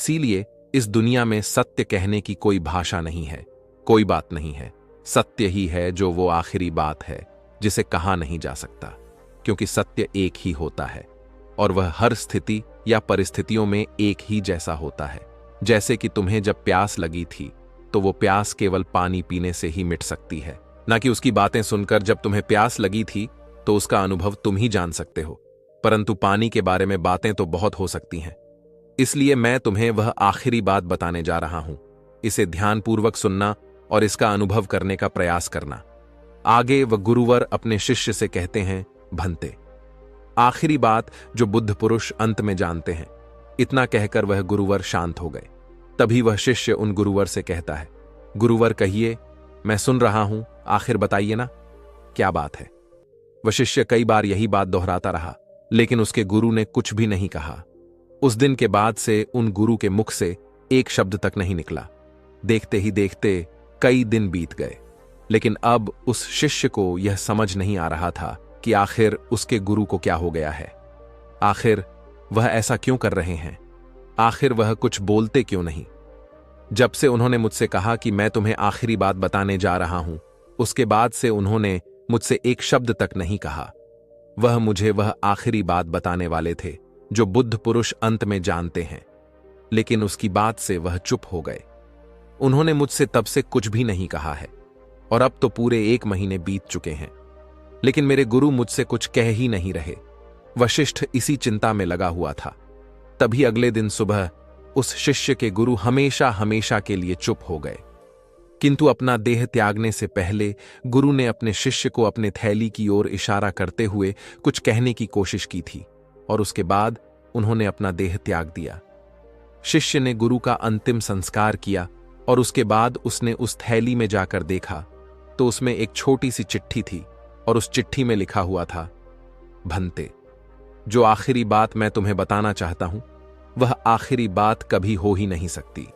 इसीलिए इस दुनिया में सत्य कहने की कोई भाषा नहीं है, कोई बात नहीं है। सत्य ही है जो वो आखिरी बात है जिसे कहा नहीं जा सकता, क्योंकि सत्य एक ही होता है और वह हर स्थिति या परिस्थितियों में एक ही जैसा होता है। जैसे कि तुम्हें जब प्यास लगी थी तो वो प्यास केवल पानी पीने से ही मिट सकती है, ना कि उसकी बातें सुनकर। जब तुम्हें प्यास लगी थी तो उसका अनुभव तुम ही जान सकते हो, परंतु पानी के बारे में बातें तो बहुत हो सकती हैं। इसलिए मैं तुम्हें वह आखिरी बात बताने जा रहा हूं। इसे ध्यानपूर्वक सुनना और इसका अनुभव करने का प्रयास करना। आगे वह गुरुवर अपने शिष्य से कहते हैं, भंते, आखिरी बात जो बुद्ध पुरुष अंत में जानते हैं। इतना कहकर वह गुरुवर शांत हो गए। तभी वह शिष्य उन गुरुवर से कहता है, गुरुवर कहिए, मैं सुन रहा हूं, आखिर बताइए ना, क्या बात है। वह शिष्य कई बार यही बात दोहराता रहा, लेकिन उसके गुरु ने कुछ भी नहीं कहा। उस दिन के बाद से उन गुरु के मुख से एक शब्द तक नहीं निकला। देखते ही देखते कई दिन बीत गए, लेकिन अब उस शिष्य को यह समझ नहीं आ रहा था कि आखिर उसके गुरु को क्या हो गया है। आखिर वह ऐसा क्यों कर रहे हैं, आखिर वह कुछ बोलते क्यों नहीं। जब से उन्होंने मुझसे कहा कि मैं तुम्हें आखिरी बात बताने जा रहा हूं, उसके बाद से उन्होंने मुझसे एक शब्द तक नहीं कहा। वह मुझे वह आखिरी बात बताने वाले थे जो बुद्ध पुरुष अंत में जानते हैं, लेकिन उसकी बात से वह चुप हो गए। उन्होंने मुझसे तब से कुछ भी नहीं कहा है और अब तो पूरे 1 महीने बीत चुके हैं, लेकिन मेरे गुरु मुझसे कुछ कह ही नहीं रहे। वशिष्ठ इसी चिंता में लगा हुआ था। तभी अगले दिन सुबह उस शिष्य के गुरु हमेशा हमेशा के लिए चुप हो गए। किंतु अपना देह त्यागने से पहले गुरु ने अपने शिष्य को अपने थैली की ओर इशारा करते हुए कुछ कहने की कोशिश की थी और उसके बाद उन्होंने अपना देह त्याग दिया। शिष्य ने गुरु का अंतिम संस्कार किया और उसके बाद उसने उस थैली में जाकर देखा तो उसमें एक छोटी सी चिट्ठी थी और उस चिट्ठी में लिखा हुआ था, भंते, जो आखिरी बात मैं तुम्हें बताना चाहता हूं वह आखिरी बात कभी हो ही नहीं सकती।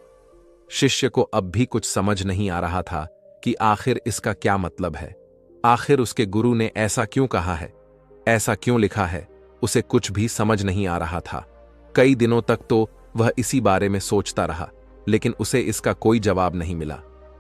शिष्य को अब भी कुछ समझ नहीं आ रहा था कि आखिर इसका क्या मतलब है। आखिर उसके गुरु ने ऐसा क्यों कहा है, ऐसा क्यों लिखा है, उसे कुछ भी समझ नहीं आ रहा था। कई दिनों तक तो वह इसी बारे में सोचता रहा, लेकिन उसे इसका कोई जवाब नहीं मिला।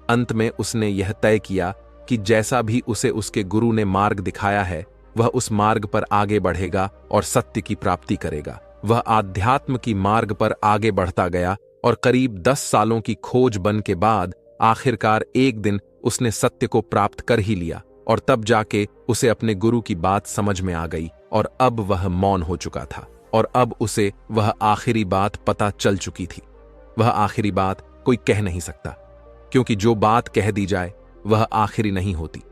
अंत में उसने यह तय किया कि जैसा भी उसे उसके गुरु ने मार्ग दिखाया है वह उस मार्ग पर आगे बढ़ेगा और सत्य की प्राप्ति करेगा। वह आध्यात्म की मार्ग पर आगे बढ़ता गया और करीब 10 सालों की खोज बन के बाद आखिरकार एक दिन उसने सत्य को प्राप्त कर ही लिया और तब जाके उसे अपने गुरु की बात समझ में आ गई और अब वह मौन हो चुका था और अब उसे वह आखिरी बात पता चल चुकी थी। वह आखिरी बात कोई कह नहीं सकता, क्योंकि जो बात कह दी जाए वह आखिरी नहीं होती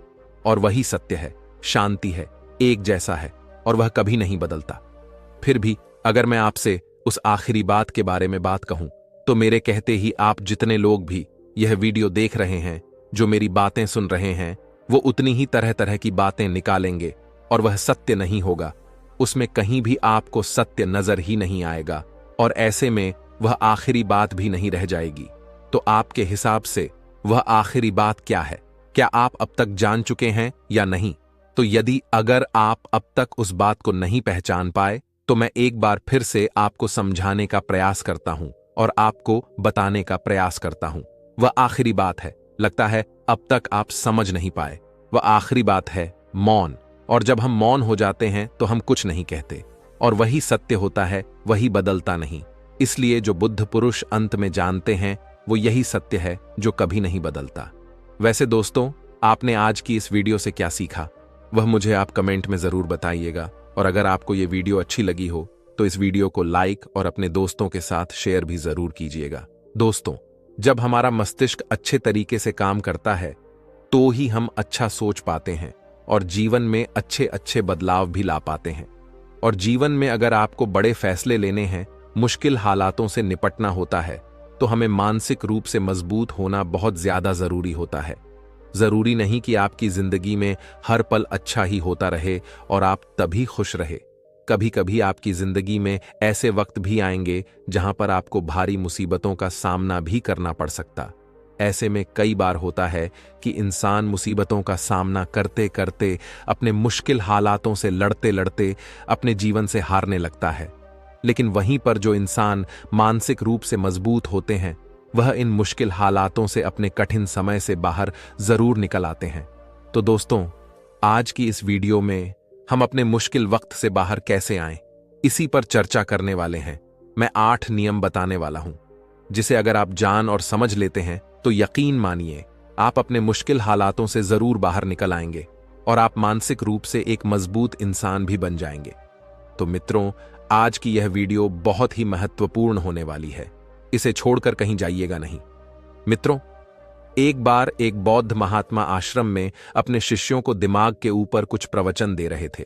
और वही सत्य है, शांति है, एक जैसा है और वह कभी नहीं बदलता। फिर भी अगर मैं आपसे उस आखिरी बात के बारे में बात कहूं तो मेरे कहते ही आप जितने लोग भी यह वीडियो देख रहे हैं, जो मेरी बातें सुन रहे हैं, वो उतनी ही तरह तरह की बातें निकालेंगे और वह सत्य नहीं होगा। उसमें कहीं भी आपको सत्य नजर ही नहीं आएगा और ऐसे में वह आखिरी बात भी नहीं रह जाएगी। तो आपके हिसाब से वह आखिरी बात क्या है? क्या आप अब तक जान चुके हैं या नहीं? तो यदि अगर आप अब तक उस बात को नहीं पहचान पाए तो मैं एक बार फिर से आपको समझाने का प्रयास करता हूं और आपको बताने का प्रयास करता हूं। वह आखिरी बात है, लगता है अब तक आप समझ नहीं पाए। वह आखिरी बात है मौन, और जब हम मौन हो जाते हैं तो हम कुछ नहीं कहते और वही सत्य होता है, वही बदलता नहीं। इसलिए जो बुद्ध पुरुष अंत में जानते हैं वो यही सत्य है जो कभी नहीं बदलता। वैसे दोस्तों, आपने आज की इस वीडियो से क्या सीखा वह मुझे आप कमेंट में जरूर बताइएगा, और अगर आपको ये वीडियो अच्छी लगी हो तो इस वीडियो को लाइक और अपने दोस्तों के साथ शेयर भी जरूर कीजिएगा। दोस्तों, जब हमारा मस्तिष्क अच्छे तरीके से काम करता है तो ही हम अच्छा सोच पाते हैं और जीवन में अच्छे अच्छे बदलाव भी ला पाते हैं। और जीवन में अगर आपको बड़े फैसले लेने हैं, मुश्किल हालातों से निपटना होता है, तो हमें मानसिक रूप से मजबूत होना बहुत ज्यादा जरूरी होता है। जरूरी नहीं कि आपकी जिंदगी में हर पल अच्छा ही होता रहे और आप तभी खुश रहे। कभी कभी आपकी जिंदगी में ऐसे वक्त भी आएंगे जहां पर आपको भारी मुसीबतों का सामना भी करना पड़ सकता। ऐसे में कई बार होता है कि इंसान मुसीबतों का सामना करते करते, अपने मुश्किल हालातों से लड़ते लड़ते अपने जीवन से हारने लगता है। लेकिन वहीं पर जो इंसान मानसिक रूप से मजबूत होते हैं वह इन मुश्किल हालातों से अपने कठिन समय से बाहर जरूर निकल आते हैं। तो दोस्तों, आज की इस वीडियो में हम अपने मुश्किल वक्त से बाहर कैसे आएं, इसी पर चर्चा करने वाले हैं। मैं 8 नियम बताने वाला हूं, जिसे अगर आप जान और समझ लेते हैं तो यकीन मानिए आप अपने मुश्किल हालातों से जरूर बाहर निकल आएंगे और आप मानसिक रूप से एक मजबूत इंसान भी बन जाएंगे। तो मित्रों, आज की यह वीडियो बहुत ही महत्वपूर्ण होने वाली है, इसे छोड़कर कहीं जाइएगा नहीं। मित्रों, एक बार एक बौद्ध महात्मा आश्रम में अपने शिष्यों को दिमाग के ऊपर कुछ प्रवचन दे रहे थे।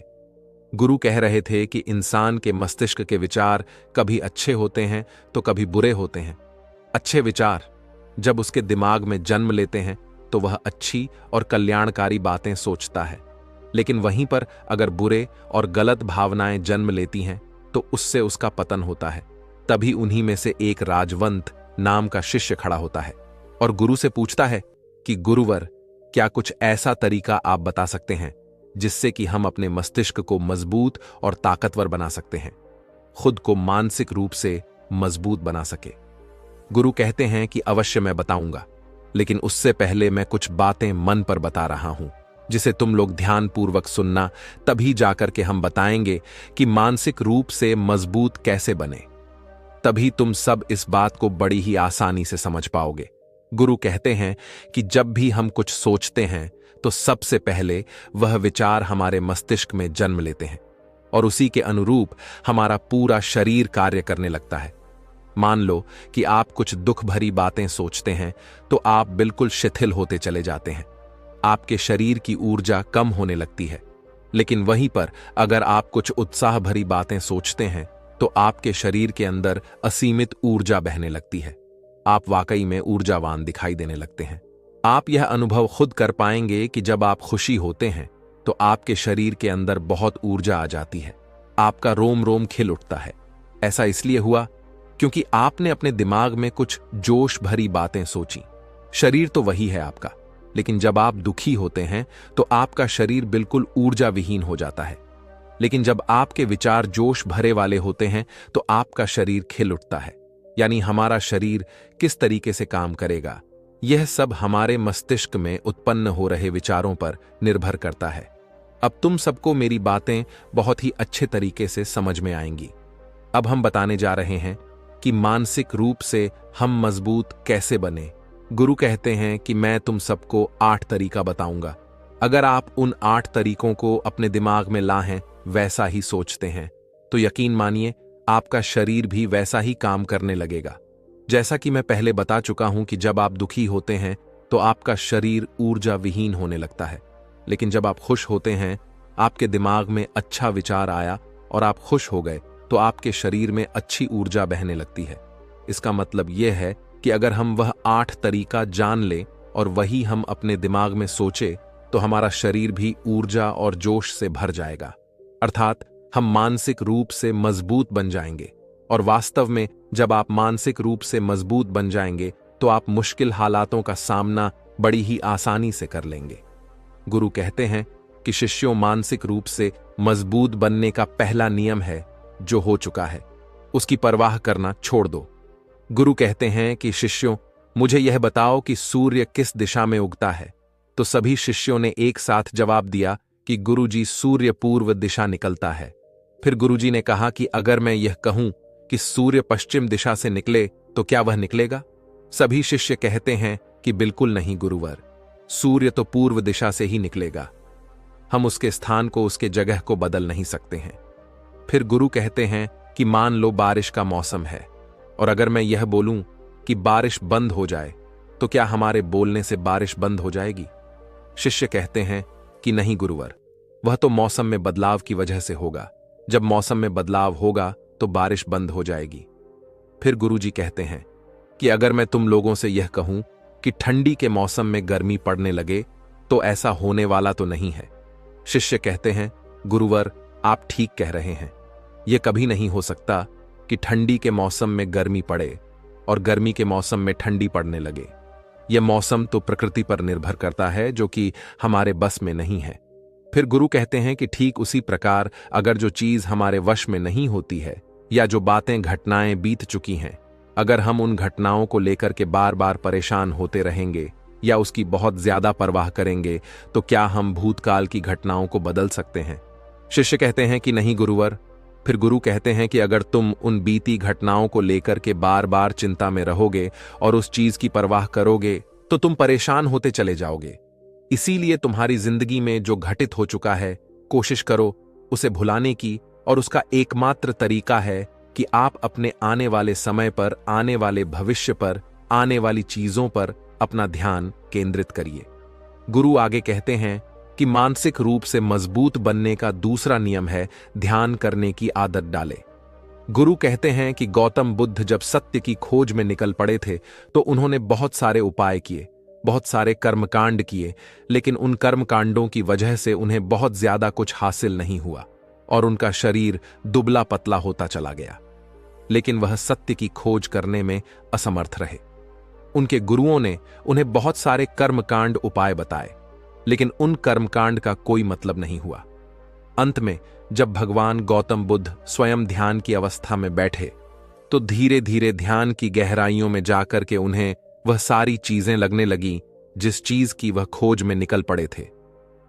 गुरु कह रहे थे कि इंसान के मस्तिष्क के विचार कभी अच्छे होते हैं तो कभी बुरे होते हैं। अच्छे विचार जब उसके दिमाग में जन्म लेते हैं तो वह अच्छी और कल्याणकारी बातें सोचता है, लेकिन वहीं पर अगर बुरे और गलत भावनाएं जन्म लेती हैं तो उससे उसका पतन होता है। तभी उन्हीं में से एक राजवंत नाम का शिष्य खड़ा होता है और गुरु से पूछता है कि गुरुवर, क्या कुछ ऐसा तरीका आप बता सकते हैं जिससे कि हम अपने मस्तिष्क को मजबूत और ताकतवर बना सकते हैं, खुद को मानसिक रूप से मजबूत बना सके। गुरु कहते हैं कि अवश्य मैं बताऊंगा, लेकिन उससे पहले मैं कुछ बातें मन पर बता रहा हूं जिसे तुम लोग ध्यानपूर्वक सुनना, तभी जाकर के हम बताएंगे कि मानसिक रूप से मजबूत कैसे बने। तभी तुम सब इस बात को बड़ी ही आसानी से समझ पाओगे। गुरु कहते हैं कि जब भी हम कुछ सोचते हैं तो सबसे पहले वह विचार हमारे मस्तिष्क में जन्म लेते हैं और उसी के अनुरूप हमारा पूरा शरीर कार्य करने लगता है। मान लो कि आप कुछ दुख भरी बातें सोचते हैं तो आप बिल्कुल शिथिल होते चले जाते हैं, आपके शरीर की ऊर्जा कम होने लगती है। लेकिन वहीं पर अगर आप कुछ उत्साह भरी बातें सोचते हैं तो आपके शरीर के अंदर असीमित ऊर्जा बहने लगती है, आप वाकई में ऊर्जावान दिखाई देने लगते हैं। आप यह अनुभव खुद कर पाएंगे कि जब आप खुशी होते हैं तो आपके शरीर के अंदर बहुत ऊर्जा आ जाती है, आपका रोम रोम खिल उठता है। ऐसा इसलिए हुआ क्योंकि आपने अपने दिमाग में कुछ जोश भरी बातें सोची। शरीर तो वही है आपका, लेकिन जब आप दुखी होते हैं तो आपका शरीर बिल्कुल ऊर्जा विहीन हो जाता है। लेकिन जब आपके विचार जोश भरे वाले होते हैं तो आपका शरीर खिल उठता है। यानी हमारा शरीर किस तरीके से काम करेगा, यह सब हमारे मस्तिष्क में उत्पन्न हो रहे विचारों पर निर्भर करता है। अब तुम सबको मेरी बातें बहुत ही अच्छे तरीके से समझ में आएंगी। अब हम बताने जा रहे हैं कि मानसिक रूप से हम मजबूत कैसे बने। गुरु कहते हैं कि मैं तुम सबको 8 तरीका बताऊंगा। अगर आप उन 8 तरीकों को अपने दिमाग में लाएं, वैसा ही सोचते हैं, तो यकीन मानिए आपका शरीर भी वैसा ही काम करने लगेगा। जैसा कि मैं पहले बता चुका हूं कि जब आप दुखी होते हैं तो आपका शरीर ऊर्जा विहीन होने लगता है, लेकिन जब आप खुश होते हैं, आपके दिमाग में अच्छा विचार आया और आप खुश हो गए तो आपके शरीर में अच्छी ऊर्जा बहने लगती है। इसका मतलब यह है कि अगर हम वह 8 तरीका जान लें और वही हम अपने दिमाग में सोचे तो हमारा शरीर भी ऊर्जा और जोश से भर जाएगा, अर्थात हम मानसिक रूप से मजबूत बन जाएंगे। और वास्तव में जब आप मानसिक रूप से मजबूत बन जाएंगे तो आप मुश्किल हालातों का सामना बड़ी ही आसानी से कर लेंगे। गुरु कहते हैं कि शिष्यों, मानसिक रूप से मजबूत बनने का पहला नियम है जो हो चुका है उसकी परवाह करना छोड़ दो। गुरु कहते हैं कि शिष्यों, मुझे यह बताओ कि सूर्य किस दिशा में उगता है। तो सभी शिष्यों ने एक साथ जवाब दिया कि गुरुजी, सूर्य पूर्व दिशा निकलता है। फिर गुरुजी ने कहा कि अगर मैं यह कहूं कि सूर्य पश्चिम दिशा से निकले तो क्या वह निकलेगा? सभी शिष्य कहते हैं कि बिल्कुल नहीं गुरुवर, सूर्य तो पूर्व दिशा से ही निकलेगा, हम उसके स्थान को, उसके जगह को बदल नहीं सकते हैं। फिर गुरु कहते हैं कि मान लो बारिश का मौसम है और अगर मैं यह बोलूं कि बारिश बंद हो जाए तो क्या हमारे बोलने से बारिश बंद हो जाएगी? शिष्य कहते हैं कि नहीं गुरुवर, वह तो मौसम में बदलाव की वजह से होगा, जब मौसम में बदलाव होगा तो बारिश बंद हो जाएगी। फिर गुरुजी कहते हैं कि अगर मैं तुम लोगों से यह कहूं कि ठंडी के मौसम में गर्मी पड़ने लगे तो ऐसा होने वाला तो नहीं है। शिष्य कहते हैं गुरुवर, आप ठीक कह रहे हैं, यह कभी नहीं हो सकता कि ठंडी के मौसम में गर्मी पड़े और गर्मी के मौसम में ठंडी पड़ने लगे। यह मौसम तो प्रकृति पर निर्भर करता है जो कि हमारे बस में नहीं है। फिर गुरु कहते हैं कि ठीक उसी प्रकार अगर जो चीज हमारे वश में नहीं होती है या जो बातें घटनाएं बीत चुकी हैं, अगर हम उन घटनाओं को लेकर के बार बार परेशान होते रहेंगे या उसकी बहुत ज्यादा परवाह करेंगे, तो क्या हम भूतकाल की घटनाओं को बदल सकते हैं? शिष्य कहते हैं कि नहीं गुरुवर। फिर गुरु कहते हैं कि अगर तुम उन बीती घटनाओं को लेकर के बार बार चिंता में रहोगे और उस चीज की परवाह करोगे, तो तुम परेशान होते चले जाओगे। इसीलिए तुम्हारी जिंदगी में जो घटित हो चुका है, कोशिश करो उसे भुलाने की, और उसका एकमात्र तरीका है कि आप अपने आने वाले समय पर, आने वाले भविष्य पर, आने वाली चीजों पर अपना ध्यान केंद्रित करिए। गुरु आगे कहते हैं कि मानसिक रूप से मजबूत बनने का दूसरा नियम है ध्यान करने की आदत डालें। गुरु कहते हैं कि गौतम बुद्ध जब सत्य की खोज में निकल पड़े थे तो उन्होंने बहुत सारे उपाय किए, बहुत सारे कर्मकांड किए, लेकिन उन कर्मकांडों की वजह से उन्हें बहुत ज्यादा कुछ हासिल नहीं हुआ और उनका शरीर दुबला पतला होता चला गया। लेकिन वह सत्य की खोज करने में असमर्थ रहे। उनके गुरुओं ने उन्हें बहुत सारे कर्मकांड उपाय बताए, लेकिन उन कर्मकांड का कोई मतलब नहीं हुआ। अंत में जब भगवान गौतम बुद्ध स्वयं ध्यान की अवस्था में बैठे तो धीरे धीरे ध्यान की गहराइयों में जाकर के उन्हें वह सारी चीजें लगने लगी जिस चीज की वह खोज में निकल पड़े थे।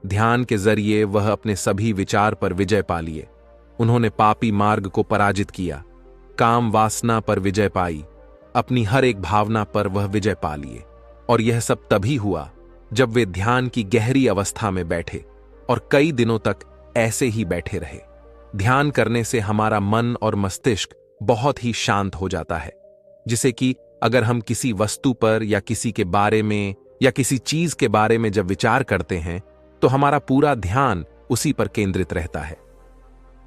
ध्यान के जरिए वह अपने सभी विचार पर विजय पा लिए। उन्होंने पापी मार्ग को पराजित किया, काम वासना पर विजय पाई, अपनी हर एक भावना पर वह विजय पा लिए। और यह सब तभी हुआ जब वे ध्यान की गहरी अवस्था में बैठे और कई दिनों तक ऐसे ही बैठे रहे। ध्यान करने से हमारा मन और मस्तिष्क बहुत ही शांत हो जाता है, जिसे कि अगर हम किसी वस्तु पर या किसी के बारे में या किसी चीज के बारे में जब विचार करते हैं तो हमारा पूरा ध्यान उसी पर केंद्रित रहता है।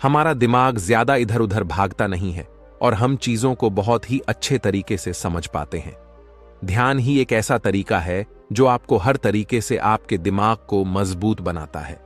हमारा दिमाग ज्यादा इधर उधर भागता नहीं है और हम चीजों को बहुत ही अच्छे तरीके से समझ पाते हैं। ध्यान ही एक ऐसा तरीका है जो आपको हर तरीके से आपके दिमाग को मजबूत बनाता है।